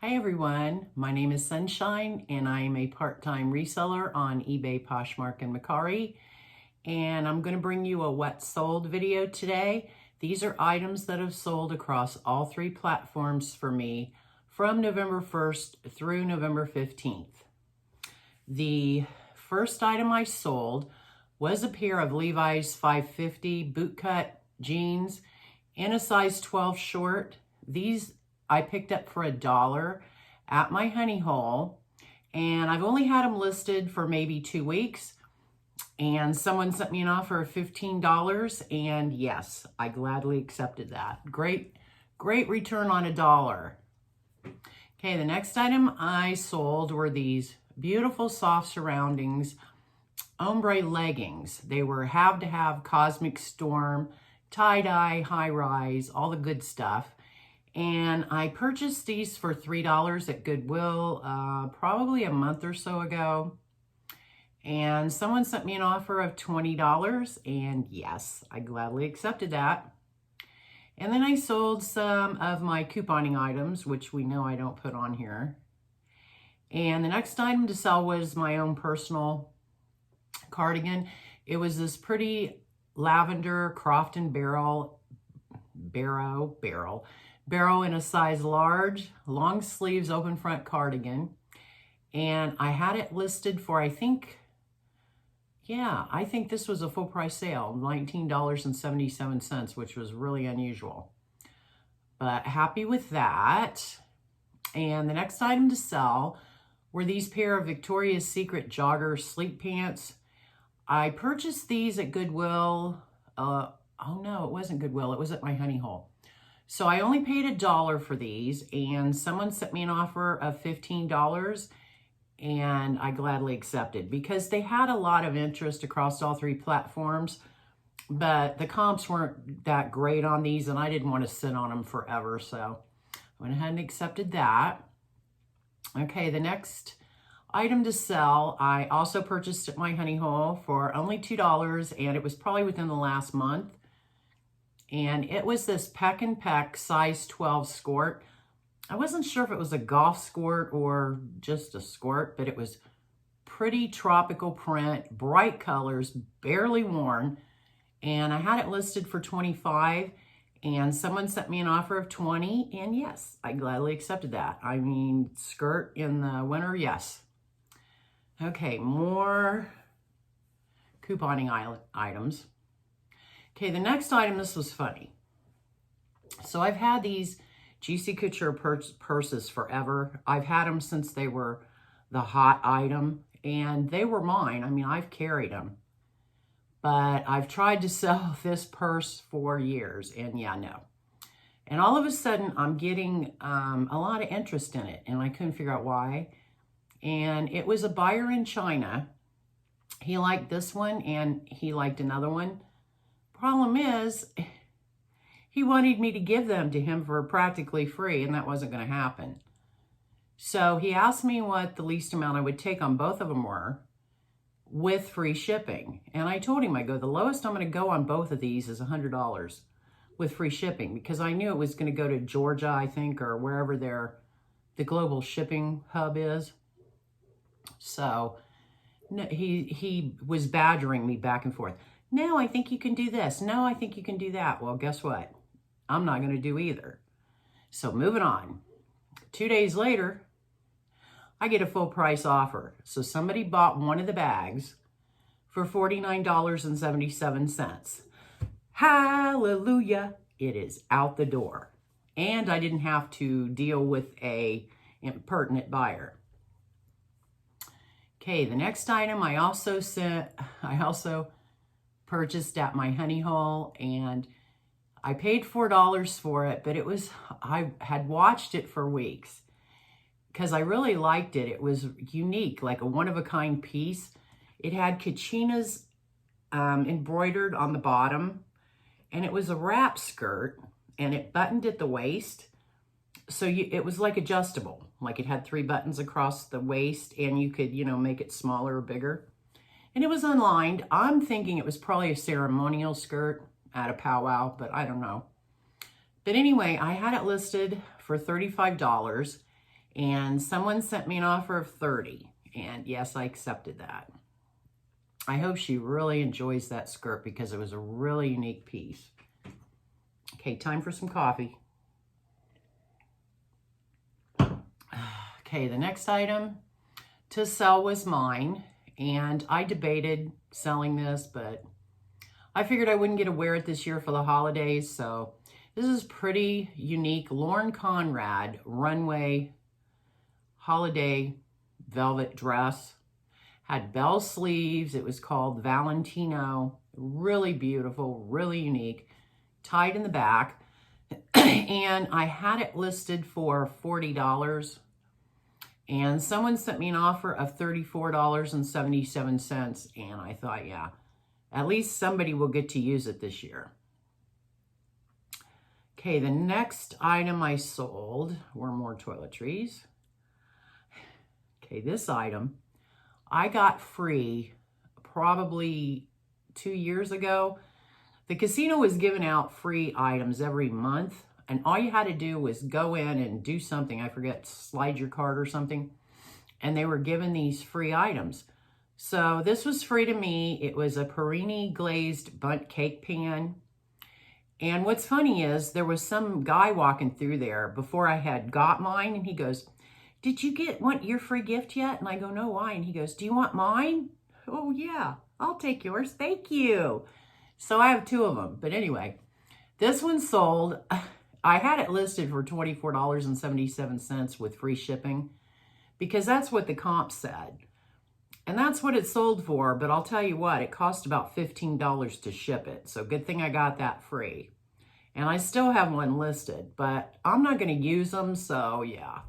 Hi everyone, my name is Sunshine and I am a part-time reseller on eBay, Poshmark and Mercari, and I'm going to bring you a what sold video today. These are items that have sold across all three platforms for me from November 1st through November 15th. The first item I sold was a pair of Levi's 550 bootcut jeans in a size 12 short. These I picked up for $1 at my honey hole, and I've only had them listed for maybe 2 weeks, and someone sent me an offer of $15, and yes, I gladly accepted that. Great return on $1. Okay, the next item I sold were these beautiful soft surroundings ombre leggings. They were have to have Cosmic Storm, tie-dye, high-rise, all the good stuff. And I purchased these for $3 at Goodwill probably a month or so ago. And someone sent me an offer of $20, and yes, I gladly accepted that. And then I sold some of my couponing items, which we know I don't put on here. And the next item to sell was my own personal cardigan. It was this pretty lavender Crofton barrel in a size large, long sleeves, open front cardigan. And I had it listed for, I think this was a full price sale, $19.77, which was really unusual. But happy with that. And the next item to sell were these pair of Victoria's Secret jogger sleep pants. I purchased these at Goodwill. Oh no, it wasn't Goodwill. It was at my honey hole. So I only paid $1 for these, and someone sent me an offer of $15, and I gladly accepted because they had a lot of interest across all three platforms, but the comps weren't that great on these, and I didn't want to sit on them forever, so I went ahead and accepted that. Okay, the next item to sell, I also purchased at my honey hole for only $2, and it was probably within the last month. And it was this Peck and Peck size 12 skirt. I wasn't sure if it was a golf skirt or just a skirt, but it was pretty tropical print, bright colors, barely worn. And I had it listed for $25, and someone sent me an offer of $20, and yes, I gladly accepted that. I mean, skirt in the winter, yes. Okay, more couponing items. Okay, the next item, this was funny. So I've had these Juicy Couture purses forever. I've had them since they were the hot item, and they were mine. I mean, I've carried them. But I've tried to sell this purse for years, and yeah, no. And all of a sudden, I'm getting a lot of interest in it, and I couldn't figure out why. And it was a buyer in China. He liked this one, and he liked another one. Problem is, he wanted me to give them to him for practically free, and that wasn't going to happen. So he asked me what the least amount I would take on both of them were with free shipping. And I told him, I go, the lowest I'm going to go on both of these is $100 with free shipping, because I knew it was going to go to Georgia, I think, or wherever the global shipping hub is. So no, he was badgering me back and forth. No, I think you can do this. No, I think you can do that. Well, guess what? I'm not going to do either. So moving on. 2 days later, I get a full price offer. So somebody bought one of the bags for $49.77. Hallelujah. It is out the door. And I didn't have to deal with a impertinent buyer. Okay, the next item I also purchased at my honey hole, and I paid $4 for it, but I had watched it for weeks because I really liked it. It was unique, like a one-of-a-kind piece. It had Kachinas embroidered on the bottom, and it was a wrap skirt, and it buttoned at the waist. So it was like adjustable, like it had 3 buttons across the waist, and you could, make it smaller or bigger. And it was unlined. I'm thinking it was probably a ceremonial skirt at a powwow, but I don't know. But anyway, I had it listed for $35, And someone sent me an offer of $30. And yes, I accepted that. I hope she really enjoys that skirt because it was a really unique piece. Okay, time for some coffee. Okay, the next item to sell was mine. And I debated selling this, but I figured I wouldn't get to wear it this year for the holidays. So this is pretty unique. Lauren Conrad runway holiday velvet dress. Had bell sleeves. It was called Valentino. Really beautiful, really unique. Tied in the back. And I had it listed for $40. And someone sent me an offer of $34.77. And I thought, yeah, at least somebody will get to use it this year. Okay, the next item I sold were more toiletries. Okay, this item I got free probably 2 years ago. The casino was giving out free items every month, and all you had to do was go in and do something. I forget, slide your card or something, and they were giving these free items. So this was free to me. It was a Perini glazed bundt cake pan. And what's funny is there was some guy walking through there before I had got mine, and he goes, "Did you want your free gift yet?" And I go, "No, why?" And he goes, "Do you want mine?" "Oh, yeah, I'll take yours. Thank you." So I have 2 of them. But anyway, this one sold. I had it listed for $24.77 with free shipping because that's what the comp said. And that's what it sold for. But I'll tell you what, it cost about $15 to ship it. So good thing I got that free. And I still have one listed, but I'm not going to use them. So yeah.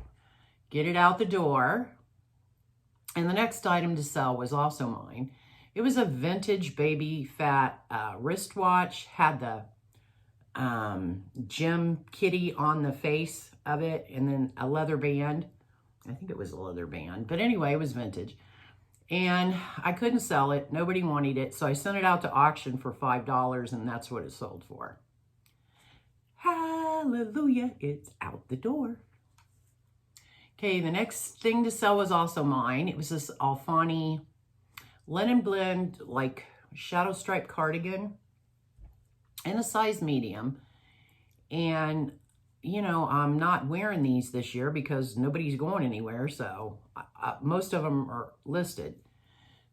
Get it out the door. And the next item to sell was also mine. It was a vintage baby fat wristwatch. Had the Jim Kitty on the face of it, and then a leather band. I think it was a leather band. But anyway, it was vintage. And I couldn't sell it. Nobody wanted it. So I sent it out to auction for $5, and that's what it sold for. Hallelujah, it's out the door. Okay, the next thing to sell was also mine. It was this Alfani linen blend, like shadow stripe cardigan in a size medium. And, you know, I'm not wearing these this year because nobody's going anywhere. So most of them are listed.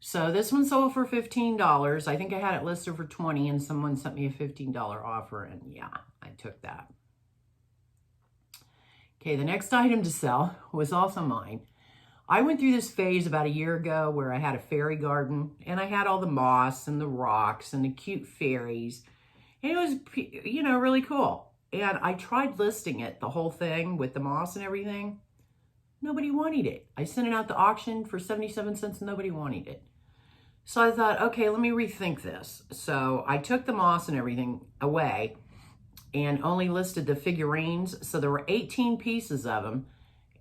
So this one sold for $15. I think I had it listed for $20, and someone sent me a $15 offer. And yeah, I took that. Okay, the next item to sell was also mine. I went through this phase about a year ago where I had a fairy garden, and I had all the moss and the rocks and the cute fairies. And it was, you know, really cool. And I tried listing it, the whole thing with the moss and everything. Nobody wanted it. I sent it out to auction for 77 cents and nobody wanted it. So I thought, okay, let me rethink this. So I took the moss and everything away and only listed the figurines. So there were 18 pieces of them.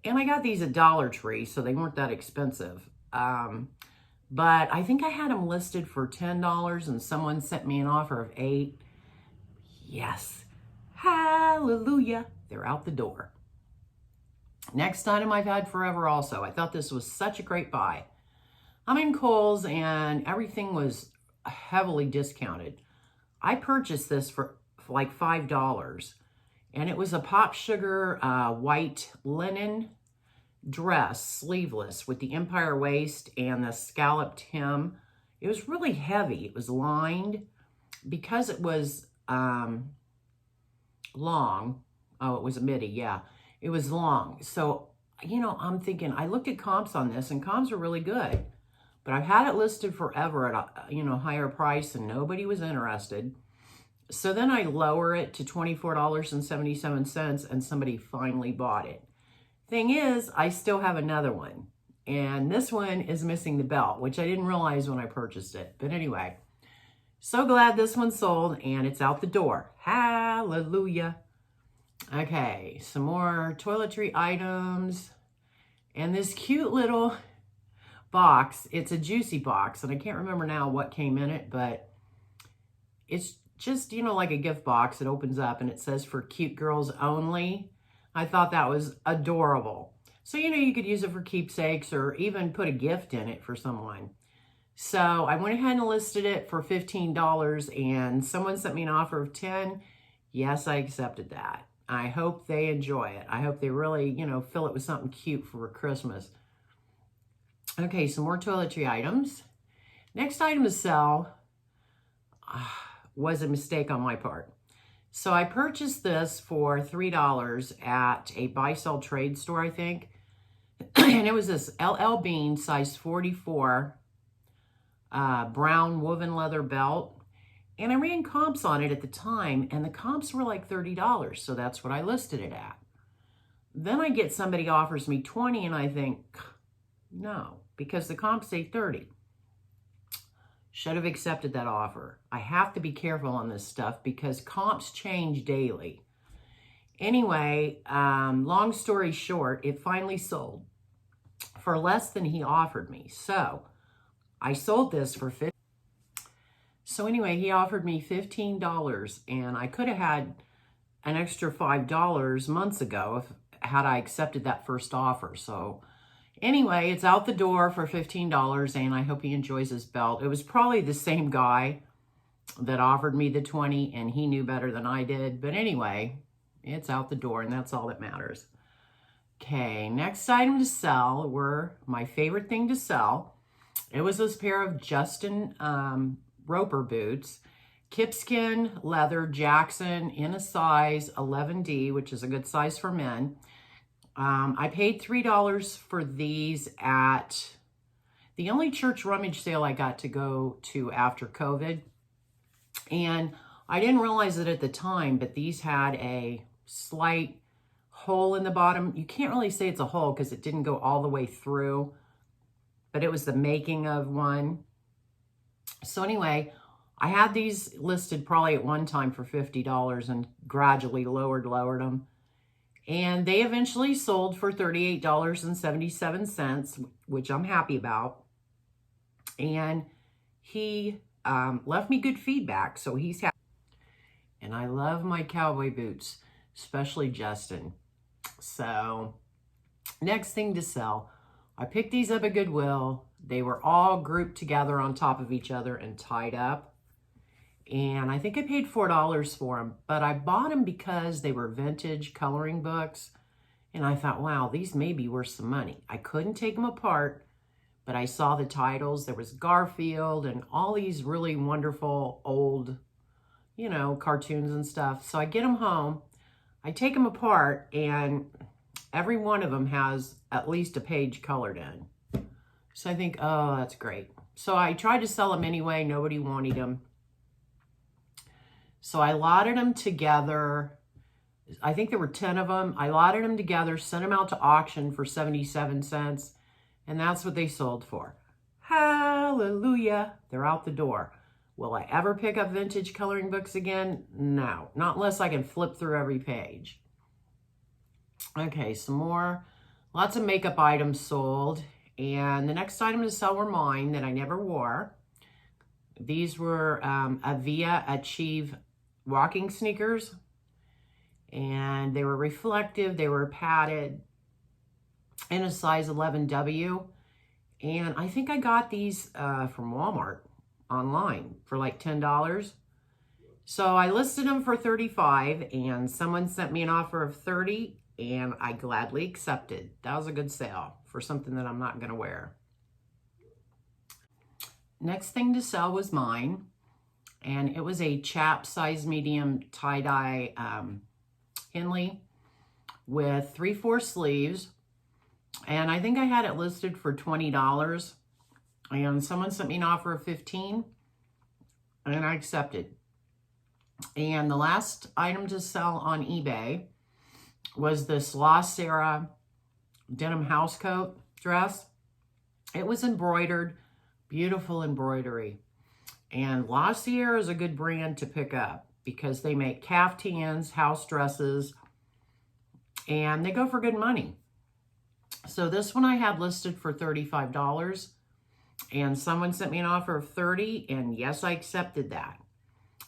And I got these at Dollar Tree, so they weren't that expensive. But I think I had them listed for $10, and someone sent me an offer of $8. Yes. Hallelujah. They're out the door. Next item I've had forever also. I thought this was such a great buy. I'm in Kohl's, and everything was heavily discounted. I purchased this for like $5, and it was a Pop Sugar white linen dress, sleeveless, with the empire waist and the scalloped hem. It was really heavy. It was lined because it was long. Oh, it was a midi, yeah. It was long. So, you know, I'm thinking, I looked at comps on this, and comps are really good. But I've had it listed forever at a, you know, higher price, and nobody was interested. So then I lower it to $24.77, and somebody finally bought it. Thing is, I still have another one. And this one is missing the belt, which I didn't realize when I purchased it. But anyway, so glad this one sold, and it's out the door. Hallelujah. Okay, some more toiletry items. And this cute little box, it's a juicy box, and I can't remember now what came in it, but it's just, you know, like a gift box. It opens up and it says for cute girls only. I thought that was adorable. So, you could use it for keepsakes or even put a gift in it for someone. So I went ahead and listed it for $15 and someone sent me an offer of 10. Yes, I accepted that. I hope they enjoy it. I hope they really, fill it with something cute for Christmas. Okay, some more toiletry items. Next item to sell was a mistake on my part. So I purchased this for $3 at a buy-sell trade store, I think. And it was this LL Bean size 44 brown woven leather belt. And I ran comps on it at the time, and the comps were like $30. So that's what I listed it at. Then I get somebody offers me 20, and I think, no, because the comps say 30. Should have accepted that offer. I have to be careful on this stuff because comps change daily. Anyway, long story short, it finally sold for less than he offered me. So I sold this for $15. So anyway, he offered me $15, and I could have had an extra $5 months ago had I accepted that first offer. So anyway, it's out the door for $15, and I hope he enjoys his belt. It was probably the same guy that offered me the 20, and he knew better than I did. But anyway, it's out the door, and that's all that matters. Okay, next item to sell were my favorite thing to sell. It was this pair of Justin Roper boots, Kipskin leather Jackson in a size 11D, which is a good size for men. I paid $3 for these at the only church rummage sale I got to go to after COVID. And I didn't realize it at the time, but these had a slight hole in the bottom. You can't really say it's a hole because it didn't go all the way through, but it was the making of one. So anyway, I had these listed probably at one time for $50 and gradually lowered them. And they eventually sold for $38.77, which I'm happy about. And he left me good feedback, so he's happy. And I love my cowboy boots, especially Justin. So next thing to sell, I picked these up at Goodwill. They were all grouped together on top of each other and tied up. And I think I paid $4 for them, but I bought them because they were vintage coloring books. And I thought, wow, these may be worth some money. I couldn't take them apart, but I saw the titles. There was Garfield and all these really wonderful old, cartoons and stuff. So I get them home, I take them apart, and every one of them has at least a page colored in. So I think, oh, that's great. So I tried to sell them anyway. Nobody wanted them. So I lotted them together. I think there were 10 of them. I lotted them together, sent them out to auction for 77 cents, and that's what they sold for. Hallelujah. They're out the door. Will I ever pick up vintage coloring books again? No, not unless I can flip through every page. Okay, some more. Lots of makeup items sold. And the next item to sell were mine that I never wore. These were Avia Achieve walking sneakers. And they were reflective. They were padded in a size 11W. And I think I got these from Walmart online for like $10. So I listed them for $35, and someone sent me an offer of $30, and I gladly accepted. That was a good sale for something that I'm not going to wear. Next thing to sell was mine, and it was a chap size medium tie-dye Henley with 3/4 sleeves. And I think I had it listed for $20, and someone sent me an offer of $15, and I accepted. And the last item to sell on eBay was this La Sierra denim housecoat dress. It was embroidered, beautiful embroidery. And La Sierra is a good brand to pick up because they make caftans, house dresses, and they go for good money. So this one I had listed for $35, and someone sent me an offer of $30, and yes, I accepted that.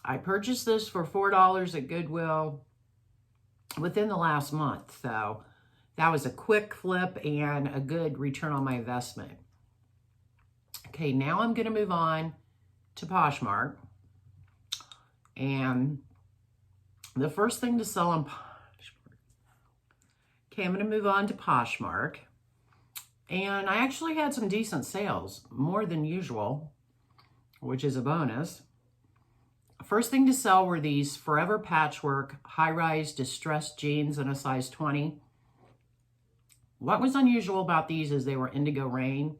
I purchased this for $4 at Goodwill within the last month. So That was a quick flip and a good return on my investment. Okay, now I'm going to move on to Poshmark. And the first thing to sell on Poshmark. Okay, I'm going to move on to Poshmark. And I actually had some decent sales, more than usual, which is a bonus. First thing to sell were these Forever Patchwork high-rise distressed jeans in a size 20. What was unusual about these is they were Indigo Rain.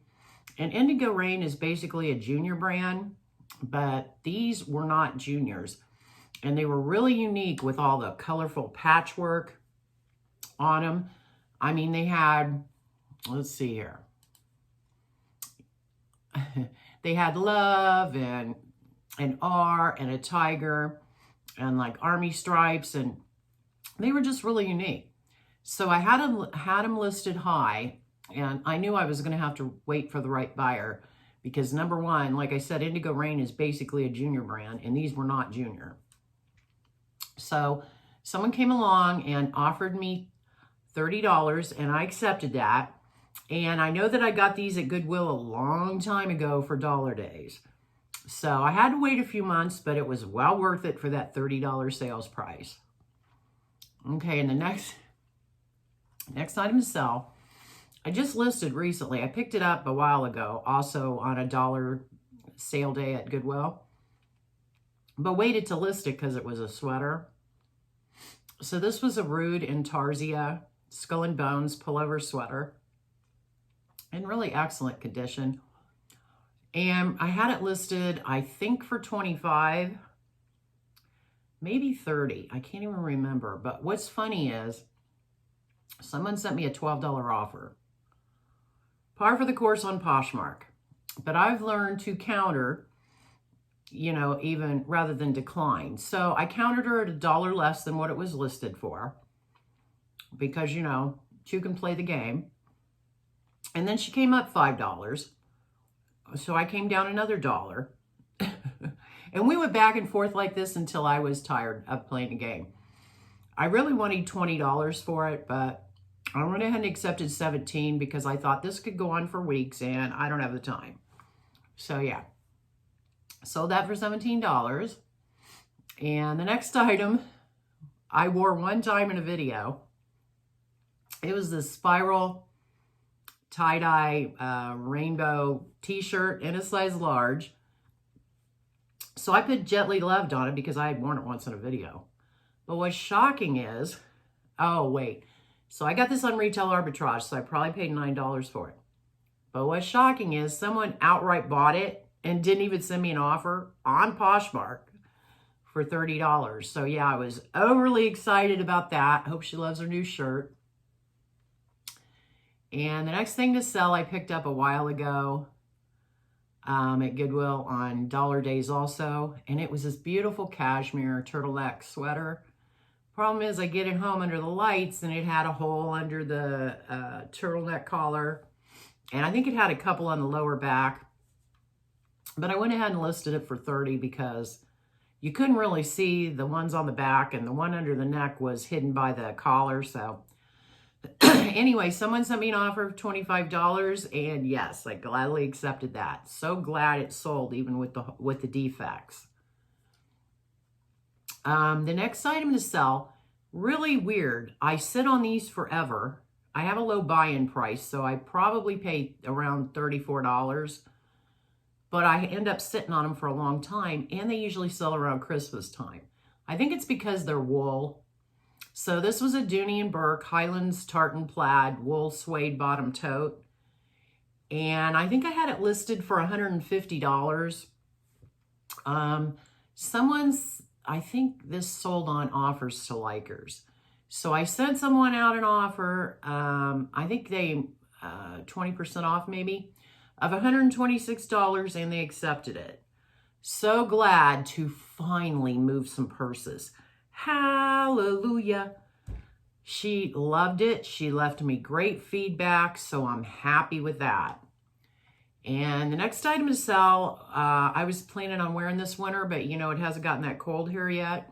And Indigo Rain is basically a junior brand, but these were not juniors. And they were really unique with all the colorful patchwork on them. I mean, they had, let's see here. They had love and an R and a tiger and like army stripes, and they were just really unique. So I had them listed high, and I knew I was going to have to wait for the right buyer because number one, like I said, Indigo Rain is basically a junior brand, and these were not junior. So someone came along and offered me $30, and I accepted that. And I know that I got these at Goodwill a long time ago for dollar days. So I had to wait a few months, but it was well worth it for that $30 sales price. Okay, and the next item to sell, I just listed recently. I picked it up a while ago, also on a dollar sale day at Goodwill, but waited to list it because it was a sweater. So this was a Rude Intarsia Skull and Bones pullover sweater in really excellent condition. And I had it listed, I think for 25, maybe 30. I can't even remember. But what's funny is someone sent me a $12 offer. Par for the course on Poshmark. But I've learned to counter, you know, even rather than decline. So I countered her at $1 less than what it was listed for. Because, you know, two can play the game. And then she came up $5. So I came down another $1. And we went back and forth like this until I was tired of playing the game. I really wanted $20 for it, but I went ahead and accepted $17 because I thought this could go on for weeks and I don't have the time. So yeah, sold that for $17. And the next item I wore one time in a video. It was this spiral tie-dye rainbow t-shirt in a size large. So I put Gently Loved on it because I had worn it once in a video. But what's shocking is, oh wait, so I got this on retail arbitrage, so I probably paid $9 for it. But what's shocking is someone outright bought it and didn't even send me an offer on Poshmark for $30. So yeah, I was overly excited about that. Hope she loves her new shirt. And the next thing to sell I picked up a while ago at Goodwill on dollar days also. And it was this beautiful cashmere turtleneck sweater. Problem is I get it home under the lights and it had a hole under the turtleneck collar. And I think it had a couple on the lower back. But I went ahead and listed it for $30 because you couldn't really see the ones on the back, and the one under the neck was hidden by the collar. So anyway, someone sent me an offer of $25, and yes, I gladly accepted that. So glad it sold even with the defects. The next item to sell, really weird. I sit on these forever. I have a low buy-in price, so I probably paid around $34. But I end up sitting on them for a long time, and they usually sell around Christmas time. I think it's because they're wool. So this was a Dooney & Burke Highlands tartan plaid wool suede bottom tote. And I think I had it listed for $150. I think this sold on offers to likers. So I sent someone out an offer. I think they 20% off maybe of $126, and they accepted it. So glad to finally move some purses. Hallelujah. She loved it. She left me great feedback, so I'm happy with that. And the next item to sell, I was planning on wearing this winter, but you know, it hasn't gotten that cold here yet.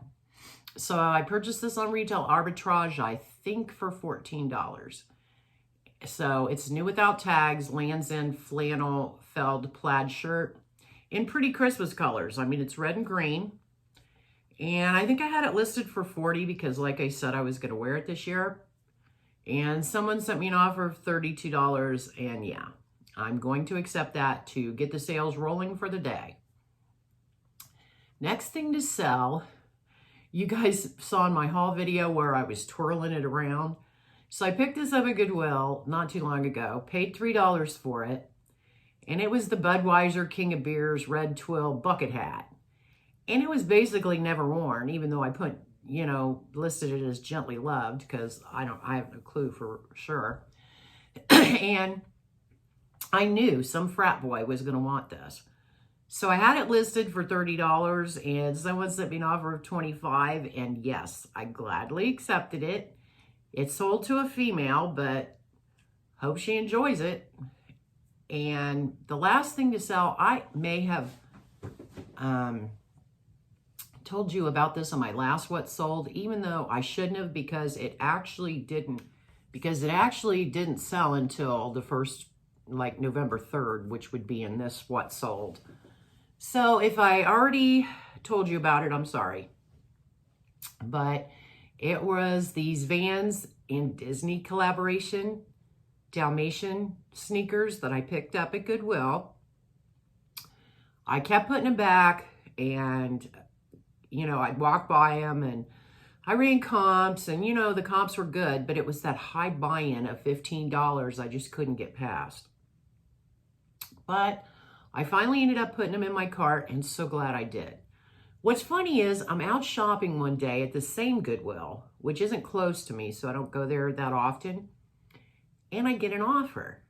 So I purchased this on retail arbitrage, I think for $14. So it's new without tags, Lands' End flannel felled plaid shirt in pretty Christmas colors. I mean, it's red and green. And I think I had it listed for $40 because, like I said, I was going to wear it this year. And someone sent me an offer of $32, and yeah, I'm going to accept that to get the sales rolling for the day. Next thing to sell, you guys saw in my haul video where I was twirling it around. So I picked this up at Goodwill not too long ago, paid $3 for it, and it was the Budweiser King of Beers Red Twill bucket hat. And it was basically never worn, even though I put, listed it as gently loved, because I have no clue for sure. And I knew some frat boy was going to want this. So I had it listed for $30, and someone sent me an offer of $25, and yes, I gladly accepted it. It sold to a female, but hope she enjoys it. And the last thing to sell, I may have told you about this on my last What Sold, even though I shouldn't have, because it actually didn't sell until the first, like November 3rd, which would be in this What Sold. So if I already told you about it, I'm sorry. But it was these Vans in Disney collaboration Dalmatian sneakers that I picked up at Goodwill. I kept putting them back, and I'd walk by them, and I ran comps, and the comps were good, but it was that high buy-in of $15 I just couldn't get past. But I finally ended up putting them in my cart, and so glad I did. What's funny is I'm out shopping one day at the same Goodwill, which isn't close to me, so I don't go there that often, and I get an offer.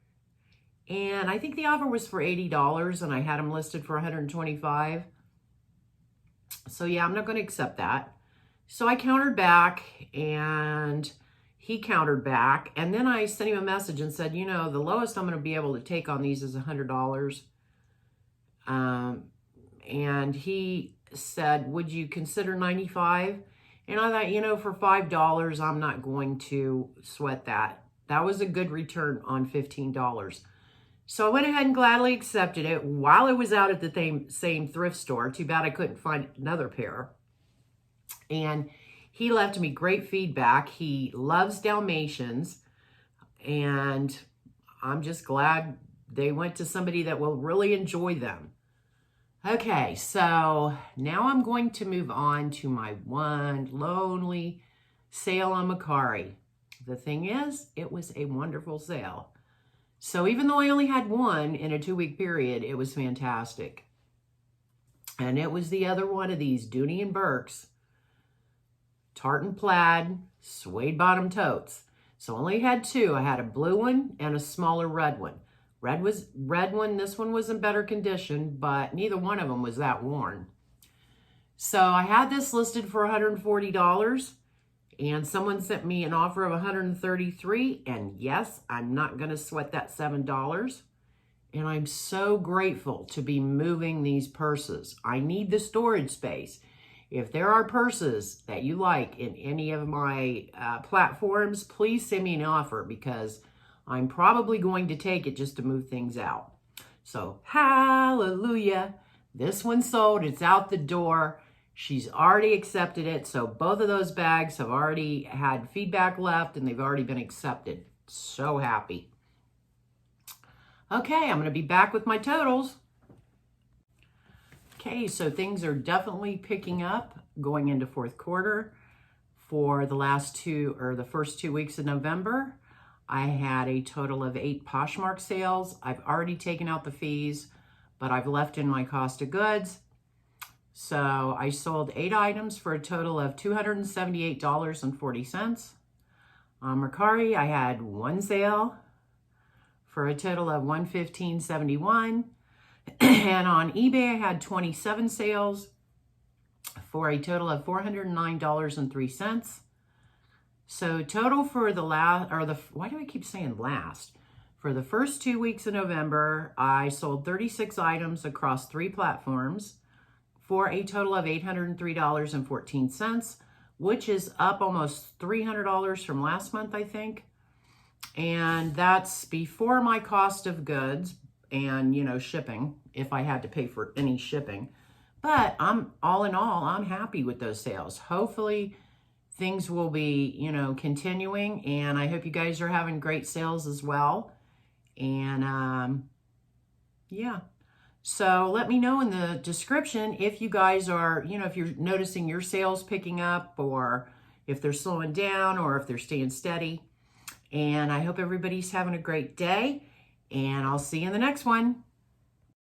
And I think the offer was for $80, and I had them listed for $125. So yeah, I'm not going to accept that. So I countered back, and he countered back, and then I sent him a message and said, the lowest I'm going to be able to take on these is $100. And he said, would you consider $95? And I thought, for $5, I'm not going to sweat that. That was a good return on $15. So I went ahead and gladly accepted it while it was out at the same thrift store. Too bad I couldn't find another pair. And he left me great feedback. He loves Dalmatians, and I'm just glad they went to somebody that will really enjoy them. Okay, so now I'm going to move on to my one lonely sale on Mercari. The thing is, it was a wonderful sale. So even though I only had one in a 2-week period, it was fantastic. And it was the other one of these Dooney & Burke's tartan plaid suede bottom totes. So I only had two. I had a blue one and a smaller red one. Red one, this one was in better condition, but neither one of them was that worn. So I had this listed for $140, and someone sent me an offer of $133, and yes, I'm not going to sweat that $7. And I'm so grateful to be moving these purses. I need the storage space. If there are purses that you like in any of my platforms, please send me an offer, because I'm probably going to take it just to move things out. So hallelujah. This one sold. It's out the door. She's already accepted it. So both of those bags have already had feedback left, and they've already been accepted. So happy. Okay, I'm going to be back with my totals. Okay, so things are definitely picking up going into fourth quarter. For the first 2 weeks of November, I had a total of 8 Poshmark sales. I've already taken out the fees, but I've left in my cost of goods. So I sold 8 items for a total of $278.40. On Mercari, I had 1 sale for a total of $115.71. And on eBay, I had 27 sales for a total of $409.03. So total for why do I keep saying last? For the first 2 weeks of November, I sold 36 items across 3 platforms for a total of $803.14, which is up almost $300 from last month, I think. And that's before my cost of goods and, you know, shipping, if I had to pay for any shipping. But all in all, I'm happy with those sales. Hopefully things will be, you know, continuing, and I hope you guys are having great sales as well. And yeah. So let me know in the description if you guys are, you know, if you're noticing your sales picking up, or if they're slowing down, or if they're staying steady. And I hope everybody's having a great day, and I'll see you in the next one.